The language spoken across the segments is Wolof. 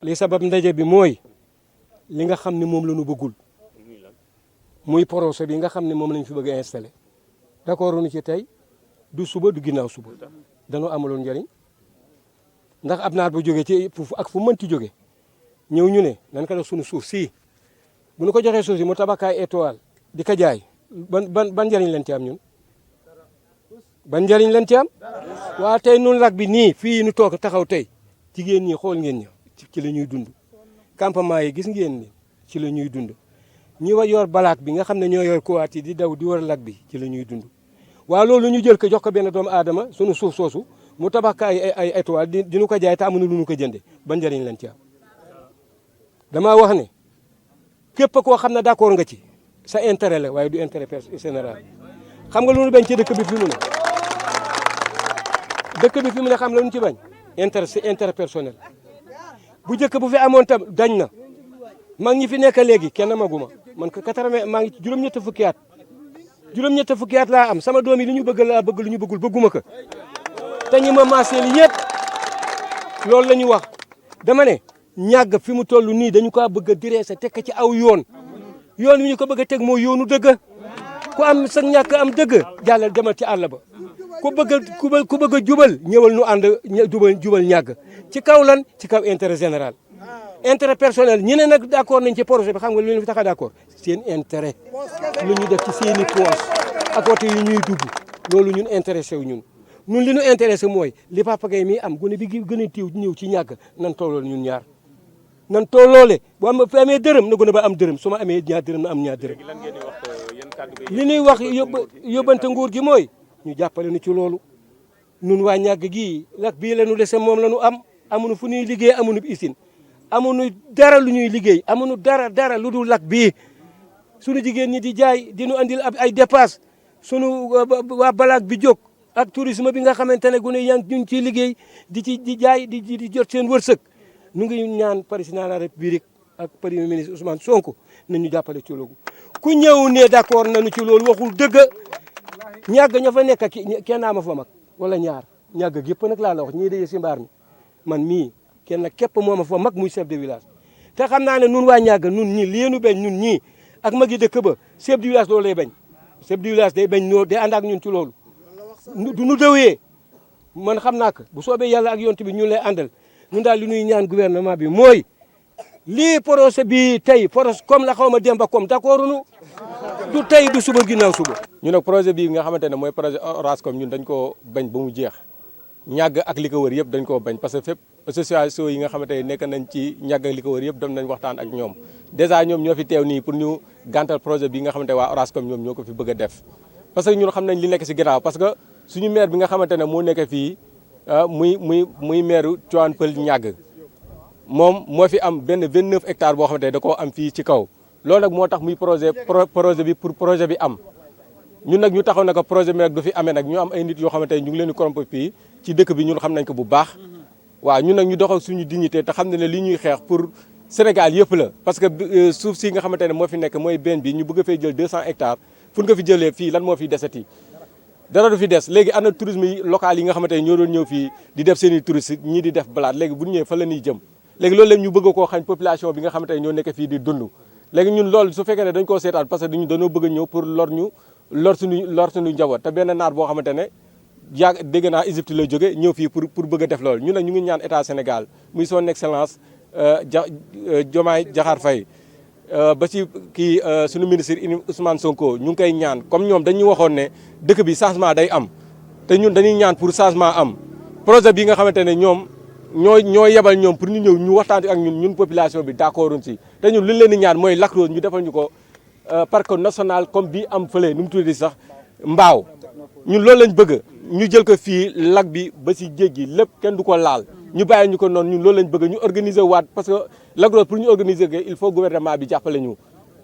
li sabab ndaje bi mooy li nga xam ne moom la ñu bëggul muy projet bi nga xam ne moom lañ fi bëgg a installé d'accord nu ci tey du suba du ginnaaw suba dañoo amaloon njëriñ ndax ab naar bu jógee ci ak fu mënti jóge ñëw ñu ne nan ko def suñu suuf si bu ñu ko joxee suuf si mu tabakaay étoile di ko jaay ban njëriñ lañ ci am ñun ban njëriñ lañ ci am waa tey nun lag bi nii fii nu toog taxaw tey jigéen ñi xool ngeen ñi ci la ñuy dund campement yi gis ngeen ni ci la ñuy dund ñi wa yor balaak bi nga xam ne ñoo yor kuwaat yi di daw di war lag bi ci la ñuy dund waaw loolu ñu jël ko jox ko benn doomu aadama sunu suuf soosu mu tabax ko ay étoile di nu ko jaay te amuñu lu ñu ko jënde ban njëriñ lañ ci am damaa wax ne képp koo xam ne d'accord nga ci sa intérêt la waaye du intérêt général xam nga lu ñu bañ ci dëkk bi fi mu ne dëkk bi fi mu ne xam la ñu ci bañ intérêt personnel bu njëkk bu fi amoon tam dañ na mag ñi fi nekk léegi kenn maguma man ko 80 maa ngi ci juróom-ñett fukki at juróom-ñett fukki at laa am sama doom yi li ñu bëgg laa bëgg lu ñu bëggul bëgguma ko te ñi ma maasee li ñëpp loolu la ñu wax dama ne ñàgg fi mu toll nii dañu ko bëgg a direese teg ci aw yoon yoon wi ñu ko bëgg a teg mooy yoonu dëgg ku am sa ñàkk am dëgg jàllal demal ci àll ba ku bëgg a jubal ñëwal nu ànd jubal ñàgg ci kaw lan ci kaw intérêt général intérêt personnel ñi ne nag d'accord nañ ci projet bi xam nga lu leen fi tax a d'accord seen intérêt lu ñu def ci seeni poche ak woto yi ñuy dugg loolu ñun intéressé wu ñun li ñu intéressé mooy li Papa Gueye mi am gone bi gën a tiiw ñëw ci ñàgg nan tollool ñun ñaar nan tolloole bu amee dërëm na gone ba am dërëm su ma amee ñaar dërëm na am ñaar dërëm li ñuy wax yóbbante nguur gi mooy ñu jàppale nu ci loolu nun waa ñàgg gii lak bii la ñu dese moom la ñu am amuñu fu ñuy liggéey amuñu usine amuñu dara lu ñuy liggéey amuñu dara lu dul lak bii sunu jigéen ñi di jaay di nu andil ay dépasse sunu waa balaak bi jóg ak tourisme bi nga xamante ne gune yaa ngi ñu ciy liggéey di jaay di jot seen wërsëg nu ngi ñaan président de la république ak premier ministre Ousmane Sonko nañu jàppale ci loolu ku ñëw ne d'accord nañu ci loolu waxul dëgg ñàgg ña fa nekk kenn ama fa mag wala ñaar ñàgg yëpp nag laa la wax ñii dee si mbaar mi man mii kenn képp moo ma fa mag muy chef de village te xam naa ne nun waa ñàgg nun ñii leenu bañ ñun ñii ak magi dëkk ba chef de village loolu lay bañ chef de village day bañ noo day ànd ak ñun ci loolu du nu dëwee man xam naa ko bu soobee yàlla ak yonent bi ñun lay àndal ñun daal li ñuy ñaan gouvernement bi mooy lii projet bi tey projet comme la xaw ma Demba comme d'accord nu du tey du suba ginnaaw suba. ñu nag projet bii nga xamante ne mooy projet Orascom ñun dañ koo bañ ba mu jeex ñàgg ak li ko wër yëpp dañ koo bañ parce que fépp association yi nga xamante ne nekk nañ ci ñàgg ak li ko wër yëpp dem nañ waxtaan ak ñoom dèjà ñoom ñoo fi teew nii pour ñu gàntal projet bi nga xamante waa Orascom ñoom ñoo ko fi bëgg a def parce que ñun xam nañ li nekk si ginnaaw parce que suñu maire bi nga xamante ne moo nekk fii muy maire Tivaouane Peulh ñàgg moom moo fi am benn 29 hectares boo xamante ne da koo am fii ci kaw loolu nag moo tax muy projet bi pour projet bi am ñun nag ñu taxaw na ko projet bi nag du fi amee nag ñu am ay nit yoo xamante ne ñu ngi leen di corrompre fii ci dëkk bi ñun xam nañ ko bu baax waaw ñun nag ñu doxal suñu dignité te xam ne ne li ñuy xeex pour Sénégal yëpp la parce que suuf si nga xamante ne moo fi nekk mooy benn bi ñu bëgg a fay jël 200 hectares fu nga fi jëlee fii lan moo fi desati dara du fi des léegi ana tourisme yi local yi nga xamante ne ñoo doon ñëw fii di def seen i touristes ñii di def balade léegi bu ñu ñëwee fa la ñuy jëm léegi loolu lépp ñu bëgg koo xañ population bi nga xamante ne ñoo nekk fii di dund léegi ñun loolu su fekkee ne dañ koo seetaan parce que dañoo bëgg a ñëw pour lor suñu njaboot te benn naar boo xamante ne dégg naa Égypte la jóge ñëw fii pour bëgg a def loolu ñun nag ñu ngi ñaan état Sénégal muy son excellence Diomaye Diakhar Faye ba ci kii suñu ministre Ousmane Sonko ñu ngi koy ñaan comme ñoom dañuy waxoon ne dëkk bi changement day am te ñun dañuy ñaan pour changement am projet bi nga xamante ne ñoom ñoo yebal ñoom pour ñu ñëw ñu waxtaan ak ñun population bi d'accorduñ si te ñun li leen di ñaan mooy Lac Rose ñu defal ñu ko parc national comme bi am fële nu mu tuddati sax mbaaw ñun loolu lañ bëgg ñu jël ko fii lac bi ba si géej gi lépp kenn du ko laal ñu bàyyi ñu ko noonu ñun loolu lañ bëgg ñu organiser waat parce que Lac Rose pour ñu organiser ko il faut gouvernement bi jàppale ñu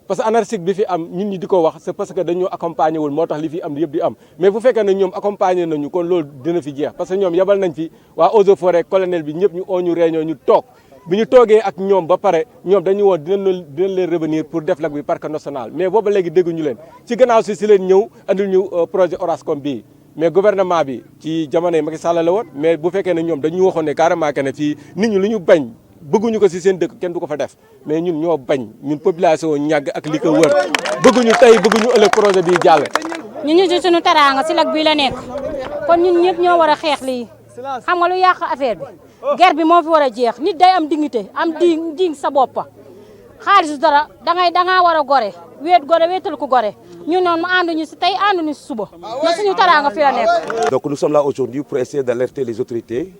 parce que anarchique bi fi am ñun ñi di ko wax c'est parce que dañoo accompagner wul moo tax li fi am yëpp di am mais bu fekkee ne ñoom accompagner nañu kon loolu dina fi jeex parce que ñoom yebal nañ fi waa eaux et forêt colonel bi ñëpp ñu oo ñu réunion ñu toog bi ñu toogee ak ñoom ba pare ñoom dañu woon dinañ leen revenir pour def lac bi parc national mais booba léegi dégguñu leen ci gannaaw si leen ñëw andil ñu projet Orascom bii mais gouvernement bi ci jamono yi Macky Sall la woon mais bu fekkee ne ñoom dañu waxoon ne carrément que ne fii nit ñi lu ñu bañ bëgguñu ko si seen dëkk kenn du ko fa def mais ñun ñoo bañ ñun population ñàgg ak li ko wër bëgguñu tey bëgguñu ëllëg projet bi jàll. ñu ci suñu teraanga si lag bii la nekk kon ñun ñëpp ñoo war a xeex lii xam nga lu yàq affaire bi guerre bi moo fi war a jeex nit day am dignité am diñ sa boppa xaalis dara dangaa war a gore wéetal ko gore ñun noonu mu ànduñu si tey ànduñu si suba na suñu teraanga fi la nekk. Donc nous sommes là aujourd'hui pour essayer d'alerter les autorités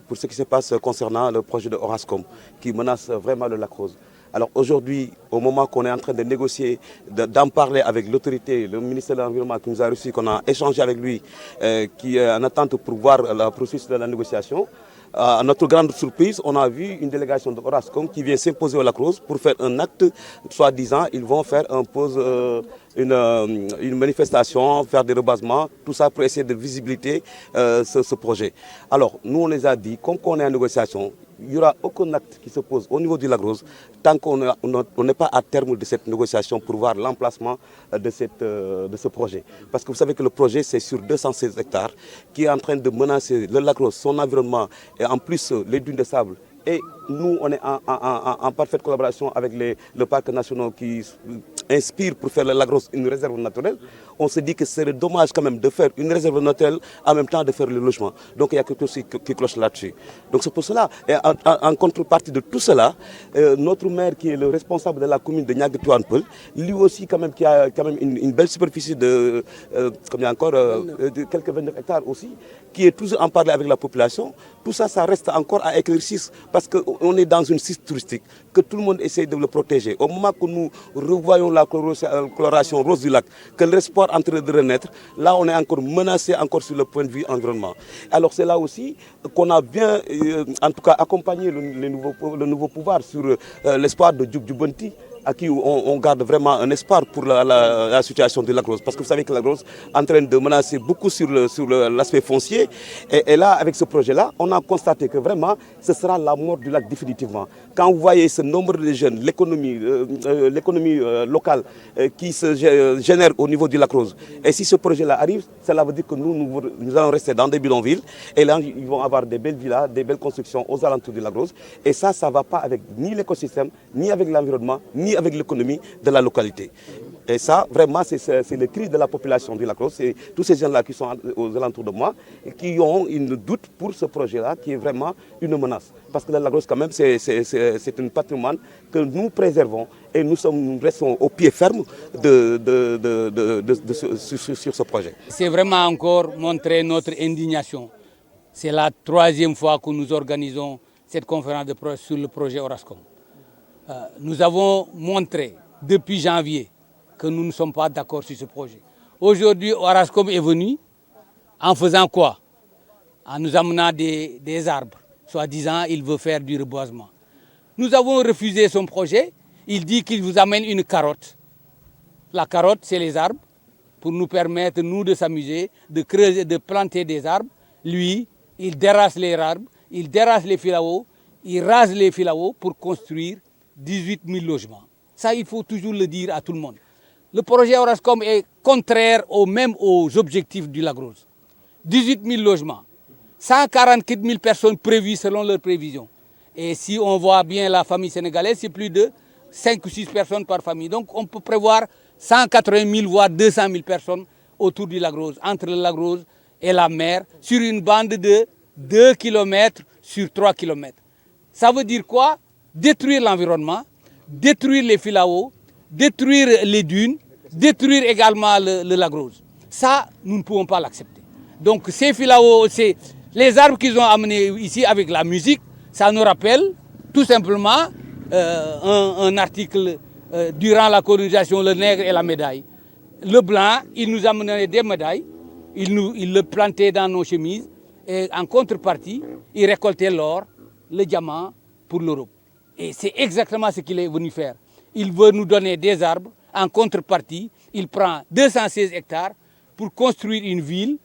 pour ce qui se passe concernant le projet de Orascom qui menace vraiment le lac Rose. Alors aujourd'hui, au moment qu'on est en train de négocier, d'en parler avec l'autorité, le ministère de l'Environnement qui nous a reçu, qu'on a échangé avec lui, qui est en attente pour voir le processus de la négociation, à notre grande surprise, on a vu une délégation de Orascom qui vient s'imposer au lac Rose pour faire un acte, soi-disant, ils vont faire une manifestation, faire des rebasements, tout ça pour essayer de visibilité ce projet. Alors, nous on les a dit, comme on est en négociation, il n'y aura aucun acte qui se pose au niveau du lac Rose tant qu'on n'est pas à terme de cette négociation pour voir l'emplacement de ce projet. Parce que vous savez que le projet c'est sur 216 hectares qui est en train de menacer le lac Rose, son environnement et en plus les dunes de sable. Et nous, on est en parfaite collaboration avec le parc national qui inspire pour faire le lac Rose une réserve naturelle. On se dit que c'est dommage quand même de faire une réserve naturelle en même temps de faire le logement. Donc il y a quelque chose qui cloche là-dessus. Donc c'est pour cela, et en contrepartie de tout cela, notre maire qui est le responsable de la commune de Niague-Touane-Peul, lui aussi quand même qui a quand même une belle superficie de, de quelques 29 hectares aussi, qui est toujours en parler avec la population, tout ça, ça reste encore à éclaircir parce qu'on est dans une site touristique, que tout le monde essaie de le protéger. Au moment que nous revoyons la coloration rose du lac, que l'espoir est en train de renaître, là on est encore menacé encore sur le point de vue environnement. Alors c'est là aussi qu'on a bien, en tout cas, accompagné le nouveau pouvoir sur l'espoir de Djouk Djoubonti, à qui on garde vraiment un espoir pour la situation de lac Rose. Parce que vous savez que lac Rose est en train de menacer beaucoup sur l'aspect foncier. Et là, avec ce projet-là, on a constaté que vraiment, ce sera la mort du lac définitivement. Quand vous voyez ce nombre de jeunes, l'économie locale qui se génère au niveau du lac Rose, et si ce projet-là arrive, cela veut dire que nous allons rester dans des bidonvilles. Et là, ils vont avoir des belles villas, des belles constructions aux alentours du lac Rose. Et ça ne va pas avec ni l'écosystème, ni avec l'environnement, ni avec l'économie de la localité. Et ça, vraiment, c'est le cri de la population du lac Rose. C'est tous ces gens-là qui sont aux alentours de moi et qui ont une doute pour ce projet-là, qui est vraiment une menace. Parce que le lac Rose, quand même, c'est un patrimoine que nous préservons et nous restons au pied ferme sur ce projet. C'est vraiment encore montrer notre indignation. C'est la troisième fois que nous organisons cette conférence de presse sur le projet Orascom. Nous avons montré depuis janvier que nous ne sommes pas d'accord sur ce projet. Aujourd'hui, Orascom est venu en faisant quoi? En nous amenant des arbres. Soi-disant, il veut faire du reboisement. Nous avons refusé son projet. Il dit qu'il vous amène une carotte. La carotte, c'est les arbres, pour nous permettre, nous, de s'amuser, de creuser, de planter des arbres. Lui, il dérace les arbres, il dérace les filaos, il rase les filaos pour construire 18 000 logements. Ça, il faut toujours le dire à tout le monde. Le projet Orascom est contraire même aux objectifs du lac Rose. 18 000 logements, 144 000 personnes prévues selon leurs prévisions. Et si on voit bien la famille sénégalaise, c'est plus de 5 ou 6 personnes par famille. Donc on peut prévoir 180 000 voire 200 000 personnes autour du lac Rose, entre le lac Rose et la mer, sur une bande de 2 km sur 3 km. Ça veut dire quoi? Détruire l'environnement, détruire les filaos, détruire les dunes, détruire également le lac Rose. Ça, nous ne pouvons pas l'accepter. Donc ces filaos, les arbres qu'ils ont amenés ici avec la musique, ça nous rappelle tout simplement un article durant la colonisation, le nègre et la médaille. Le blanc, il nous amenait des médailles, il le plantait dans nos chemises et en contrepartie, il récoltait l'or, le diamant pour l'Europe. Et c'est exactement ce qu'il est venu faire. Il veut nous donner des arbres. En contrepartie, il prend 216 hectares pour construire une ville,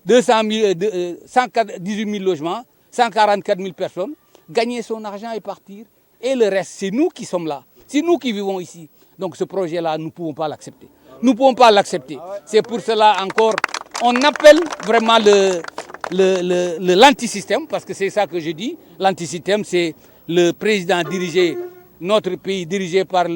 118 000 logements, 144 000 personnes, gagner son argent et partir. Et le reste, c'est nous qui sommes là. C'est nous qui vivons ici. Donc ce projet-là, nous ne pouvons pas l'accepter. Nous ne pouvons pas l'accepter. C'est pour cela encore, on appelle vraiment l'antisystème, parce que c'est ça que je dis. L'antisystème, c'est le président dirigé, notre pays dirigé par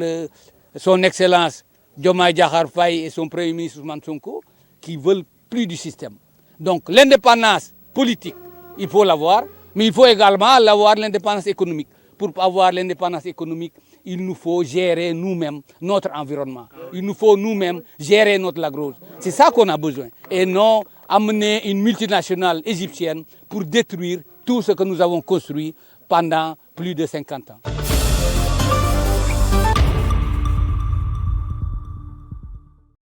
son Excellence Diomaye Diakhar Faye et son Premier ministre Ousmane Sonko, qui veulent plus du système. Donc l'indépendance politique, il faut l'avoir, mais il faut également avoir l'indépendance économique. Pour avoir l'indépendance économique, il nous faut gérer nous-mêmes notre environnement. Il nous faut nous-mêmes gérer notre Lac Rose. C'est ça qu'on a besoin. Et non amener une multinationale égyptienne pour détruire tout ce que nous avons construit pendant plus de 50 ans.